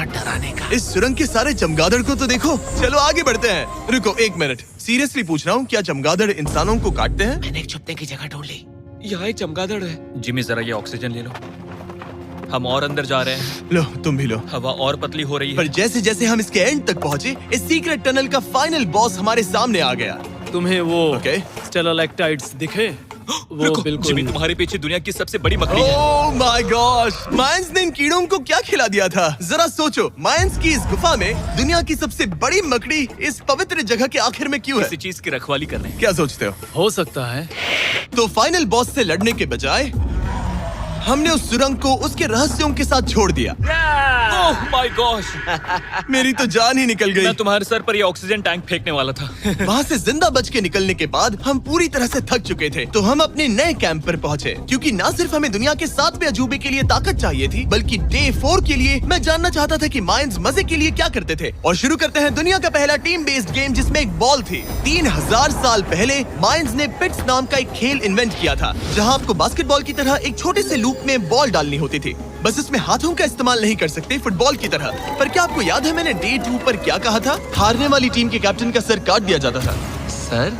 बड़ा डराने का। इस सुरंग के सारे चमगादड़ को तो देखो। चलो आगे बढ़ते हैं। रुको एक मिनट, सीरियसली पूछ रहा हूँ, क्या चमगादड़ इंसानों को काटते हैं? मैंने एक छुपने की जगह ढूंढ ली। यहाँ एक चमगादड़ है। जिमी जरा ये ऑक्सीजन ले लो, हम और अंदर जा रहे हैं। लो तुम भी लो। हवा और पतली हो रही है। पर जैसे जैसे हम इसके एंड तक पहुँचे, इस सीक्रेट टनल का फाइनल बॉस हमारे सामने आ गया। तुम्हें वो ओके। स्टेलालाइट्स दिखे? वो रुको, बिल्कुल जिमी तुम्हारे पीछे दुनिया की सबसे बड़ी मकड़ी है। ओह माय गॉश, मायंस ने इन कीड़ों को क्या खिला दिया था? जरा सोचो, मायंस की इस गुफा में दुनिया की सबसे बड़ी मकड़ी इस पवित्र जगह के आखिर में क्यों है? किसी चीज की रखवाली कर रहे हैं। क्या सोचते हो सकता है। तो फाइनल बॉस से लड़ने के बजाय हमने उस सुरंग को उसके रहस्यों के साथ छोड़ दिया। ओह माय गॉश, मेरी तो जान ही निकल गई। मैं तुम्हारे सर पर ये ऑक्सीजन टैंक फेंकने वाला था। वहाँ से जिंदा बच के निकलने के बाद हम पूरी तरह से थक चुके थे, तो हम अपने नए कैंप पर पहुँचे। क्योंकि न सिर्फ हमें दुनिया के 7वें अजूबे के लिए ताकत चाहिए थी, बल्कि डे 4 के लिए मैं जानना चाहता था कि मायंस मजे के लिए क्या करते थे। और शुरू करते हैं दुनिया का पहला टीम बेस्ड गेम, जिसमें एक बॉल थी। 3000 साल पहले मायंस ने पिट्स नाम का एक खेल इन्वेंट किया था, जहाँ आपको बास्केटबॉल की तरह एक छोटे से लूप में बॉल डालनी होती थी। बस इसमें हाथों का इस्तेमाल नहीं कर सकते फुटबॉल की तरह। पर क्या आपको याद है मैंने डे 2 पर क्या कहा था? हारने वाली टीम के कैप्टन का सर काट दिया जाता था। सर?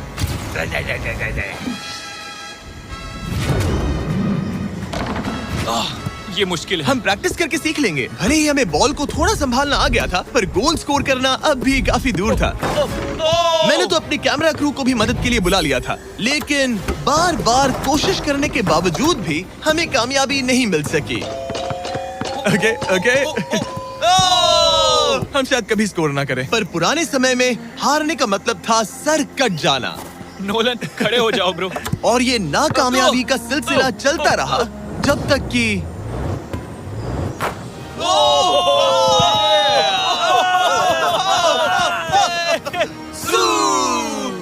ये मुश्किल है। हम प्रैक्टिस करके सीख लेंगे। भले ही हमें बॉल को थोड़ा संभालना आ गया था, पर गोल स्कोर करना अब भी काफी दूर था। मैंने तो अपनी कैमरा क्रू को भी मदद के लिए बुला लिया था, लेकिन बार बार कोशिश करने के बावजूद भी हमें कामयाबी नहीं मिल सकी। ओके। हम शायद कभी स्कोर ना करें, पर पुराने समय में हारने का मतलब था सर कट जाना। नोलन खड़े हो जाओ ब्रो। और ये नाकामयाबी का सिलसिला चलता रहा जब तक कि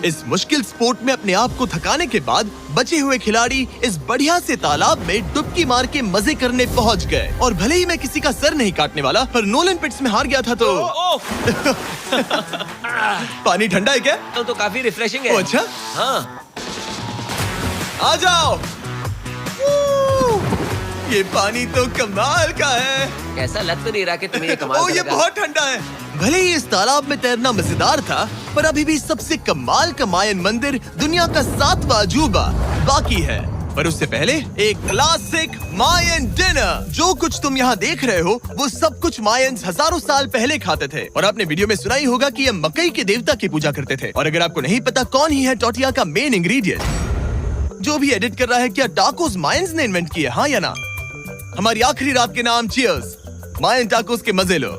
इस मुश्किल स्पोर्ट में अपने आप को थकाने के बाद बचे हुए खिलाड़ी इस बढ़िया से तालाब में डुबकी मार के मजे करने पहुंच गए। और भले ही मैं किसी का सर नहीं काटने वाला, पर नोलन पिट्स में हार गया था तो पानी ठंडा है क्या? तो काफी रिफ्रेशिंग है। ओ, अच्छा हाँ। आ जाओ। ये पानी तो कमाल का है। ऐसा लग तो नहीं रहा कि तुम्हें ये कमाल ये करेगा। बहुत ठंडा है। भले ही इस तालाब में तैरना मजेदार था, पर अभी भी सबसे कमाल का मायन मंदिर, दुनिया का 7वां अजूबा बाकी है। पर उससे पहले एक क्लासिक मायन डिनर। जो कुछ तुम यहाँ देख रहे हो, वो सब कुछ मायंस हजारों साल पहले खाते थे। और आपने वीडियो में सुना ही होगा कि ये मकई के देवता की पूजा करते थे। और अगर आपको नहीं पता कौन ही है टोटिया का मेन इंग्रेडिएंट, जो भी एडिट कर रहा है, क्या टाकोस मायंस ने इन्वेंट किया, हाँ या ना? हमारी आखिरी रात के नाम चीयर्स, मायन टाकोस के मजे लो।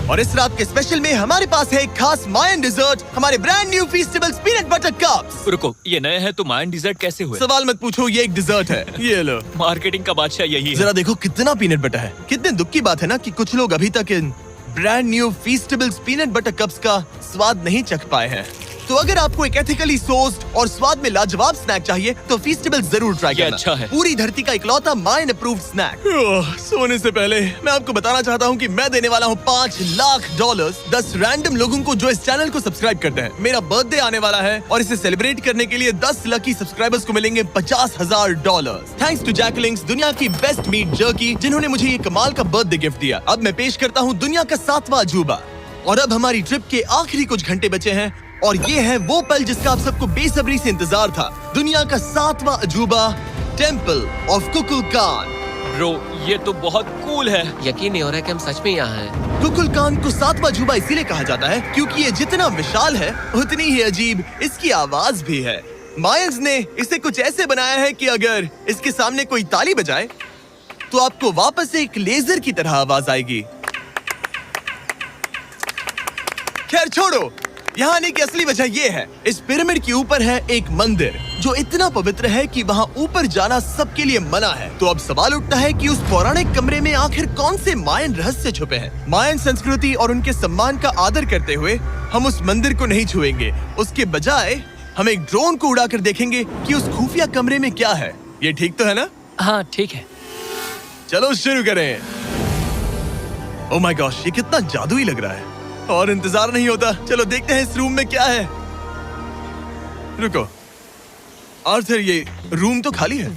और इस रात के स्पेशल में हमारे पास है एक खास मायन डिजर्ट, हमारे brand new Feastables peanut butter cups. रुको, ये नए हैं तो मायन डिजर्ट कैसे हुए? सवाल मत पूछो, ये एक डिजर्ट है। ये लो। मार्केटिंग का बादशाह यही है। जरा देखो कितना पीनट बटर है। कितने दुख की बात है ना कि कुछ लोग अभी तक इन brand new Feastables peanut butter cups का स्वाद नहीं चख पाए हैं। तो अगर आपको एक एथिकली सोर्स्ड और स्वाद में लाजवाब स्नैक चाहिए, तो फीस्टेबल्स जरूर ट्राई करना। अच्छा है। पूरी धरती का इकलौता मायन अप्रूव्ड स्नैक। सोने से पहले मैं आपको बताना चाहता हूँ कि मैं देने वाला हूँ $5 लाख 10 रैंडम लोगों को जो इस चैनल को सब्सक्राइब करते हैं। मेरा बर्थडे आने वाला है और इसे सेलिब्रेट करने के लिए 10 लकी सब्सक्राइबर्स को मिलेंगे $50,000। थैंक्स टू जैकलिंग्स, दुनिया की बेस्ट मीट जर्की, जिन्होंने मुझे ये कमाल का बर्थडे गिफ्ट दिया। अब मैं पेश करता हूँ दुनिया का 7वां अजूबा। और अब हमारी ट्रिप के आखिरी कुछ घंटे बचे हैं, और ये है वो पल जिसका आप सबको बेसब्री से इंतजार था। दुनिया का 7वां अजूबा, टेम्पल ऑफ कुकुलकान। ब्रो, ये तो बहुत कूल है। यकीन नहीं हो रहा है कि हम सच में यहाँ हैं। कुकुलकान को 7वां अजूबा इसीलिए कहा जाता है क्योंकि ये जितना विशाल है, उतनी ही अजीब इसकी आवाज भी है। मायंस ने इसे कुछ ऐसे बनाया है कि अगर इसके सामने कोई ताली बजाए, तो आपको वापस एक लेजर की तरह आवाज आएगी। खैर छोड़ो, यहाँ आने की असली वजह ये है, इस पिरामिड के ऊपर है एक मंदिर जो इतना पवित्र है कि वहाँ ऊपर जाना सबके लिए मना है। तो अब सवाल उठता है कि उस पौराणिक कमरे में आखिर कौन से मायन रहस्य छुपे हैं। मायन संस्कृति और उनके सम्मान का आदर करते हुए हम उस मंदिर को नहीं छुएंगे। उसके बजाय हम एक ड्रोन को उड़ाकर देखेंगे कि उस खुफिया कमरे में क्या है। ये ठीक तो है ना? हाँ ठीक है। चलो शुरू करें। ओह माय गॉश, ये कितना जादुई लग रहा है और इंतजार नहीं होता। चलो देखते हैं इस रूम में क्या है। रुको आर्थर, ये रूम तो खाली है।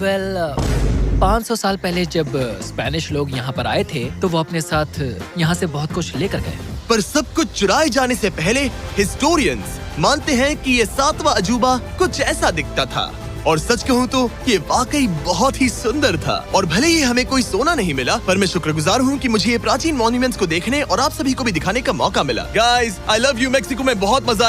500 साल पहले जब स्पेनिश लोग यहाँ पर आए थे तो वो अपने साथ यहाँ से बहुत कुछ लेकर गए। पर सब कुछ चुराए जाने से पहले हिस्टोरियंस मानते हैं कि ये 7वां अजूबा कुछ ऐसा दिखता था। और सच कहूँ तो ये वाकई बहुत ही सुंदर था। और भले ही हमें कोई सोना नहीं मिला, पर मैं शुक्रगुजार हूँ कि मुझे ये प्राचीन मॉन्यूमेंट्स को देखने और आप सभी को भी दिखाने का मौका मिला। Guys, I love you Mexico में बहुत मजा